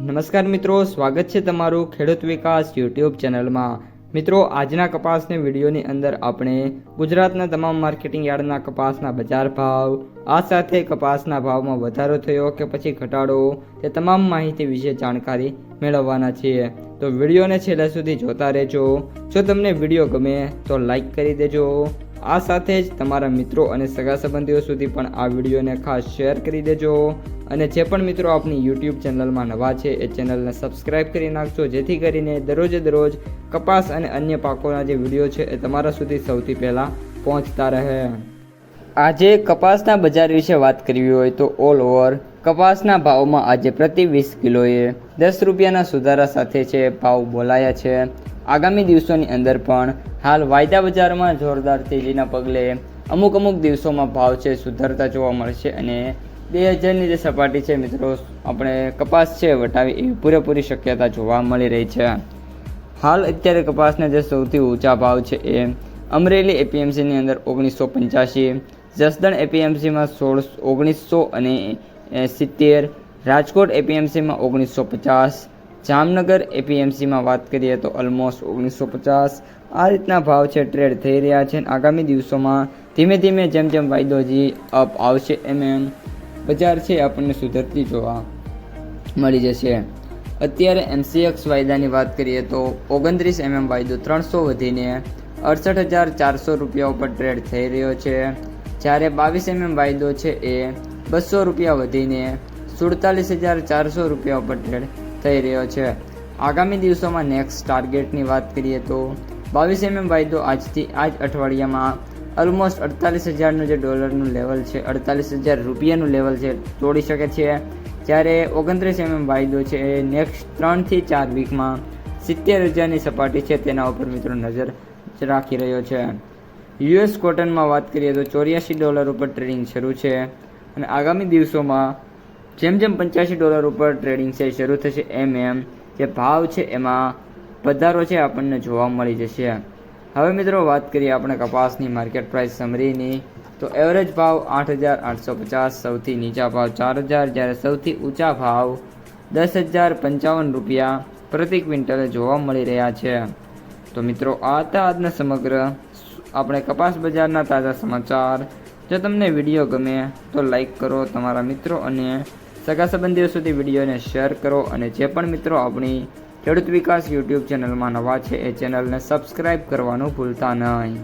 નમસ્કાર મિત્રો, સ્વાગત છે તમારું ખેડૂત વિકાસ યુટ્યુબ ચેનલમાં। મિત્રો, આજના કપાસની વિડીયોની અંદર આપણે ગુજરાતના તમામ માર્કેટિંગ યાર્ડના કપાસના બજાર ભાવ, આ સાથે કપાસના ભાવમાં વધારો થયો કે પછી ઘટાડો, તે તમામ માહિતી વિશે જાણકારી મેળવવાના છીએ। તો વિડીયોને છેલ્લે સુધી જોતા રહેજો। જો તમને વિડીયો ગમે તો લાઈક કરી દેજો। આ સાથે જ તમારા મિત્રો અને સગા સંબંધીઓ સુધી પણ આ વિડીયોને ખાસ શેર કરી દેજો। અને જે પણ મિત્રો આપણી યુટ્યુબ ચેનલમાં નવા છે એ ચેનલને સબસ્ક્રાઈબ કરી નાખજો, જેથી કરીને દરરોજ કપાસ અને અન્ય પાકોના જે વિડીયો છે એ તમારા સુધી સૌથી પહેલાં પહોંચતા રહે। આજે કપાસના બજાર વિશે વાત કરવી હોય તો ઓલ ઓવર કપાસના ભાવમાં આજે પ્રતિ 20 કિલોએ 10 રૂપિયાના સુધારા સાથે છે ભાવ બોલાયા છે। આગામી દિવસોની અંદર પણ હાલ વાયદા બજારમાં જોરદાર તેજીના પગલે અમુક દિવસોમાં ભાવ છે સુધરતા જોવા મળશે અને 2000ની જે સપાટી છે મિત્રો આપણે કપાસ છે વટાવી એવી પૂરેપૂરી શક્યતા જોવા મળી રહી છે। હાલ અત્યારે કપાસના જે સૌથી ઊંચા ભાવ છે એ અમરેલી એપીએમસીની અંદર 1985, જસદણ એપીએમસીમાં 1970, રાજકોટ એપીએમસીમાં 1950, જામનગર એપીએમસીમાં વાત કરીએ તો ઓલમોસ્ટ 1950। આ રીતના ભાવ છે ટ્રેડ થઈ રહ્યા છે। આગામી દિવસોમાં ધીમે ધીમે જેમ વાયદો હજી અપ આવશે એમ બજાર છે આપણને સુધરતી જોવા મળી જશે। અત્યારે MCX વાયદાની વાત કરીએ તો 29 વાયદો 300 વધીને 68,400 રૂપિયા ઉપર ટ્રેડ થઈ રહ્યો છે, જ્યારે 22 વાયદો છે એ 200 રૂપિયા વધીને 47,400 રૂપિયા ઉપર ટ્રેડ થઈ રહ્યો છે। આગામી દિવસોમાં નેક્સ્ટ ટાર્ગેટની વાત કરીએ તો 22 વાયદો આજથી આ જ અઠવાડિયામાં ઓલમોસ્ટ 48,000નું જે ડોલરનું લેવલ છે, 48,000 રૂપિયાનું લેવલ છે તોડી શકે છે, જ્યારે 29 વાયદો છે એ નેક્સ્ટ 3 થી 4 વીકમાં 70,000ની સપાટી છે તેના ઉપર મિત્રો નજર રાખી રહ્યો છે। US કોટનમાં વાત કરીએ તો $84 ઉપર ટ્રેડિંગ શરૂ છે અને આગામી દિવસોમાં જેમ $85 ઉપર ટ્રેડિંગ છે શરૂ થશે એમ જે ભાવ છે એમાં વધારો છે આપણને જોવા મળી જશે। હવે મિત્રો વાત કરીએ આપણે કપાસની માર્કેટ પ્રાઇસ સમરીની, તો એવરેજ ભાવ 8,850, સૌથી નીચા ભાવ 4,000, જ્યારે સૌથી ઊંચા ભાવ 10,055 રૂપિયા પ્રતિ ક્વિન્ટલે જોવા મળી રહ્યા છે। તો મિત્રો આ હતા આજના સમગ્ર આપણે કપાસ બજારના તાજા સમાચાર। જો તમને વિડીયો ગમે તો લાઈક કરો, તમારા મિત્રો અને સગા સંબંધીઓ સુધી વિડીયોને શેર કરો અને જે પણ મિત્રો આપણી ખેડૂત વિકાસ યુટ્યુબ ચેનલમાં નવા છે એ ચેનલને સબસ્ક્રાઈબ કરવાનું ભૂલતા નહીં।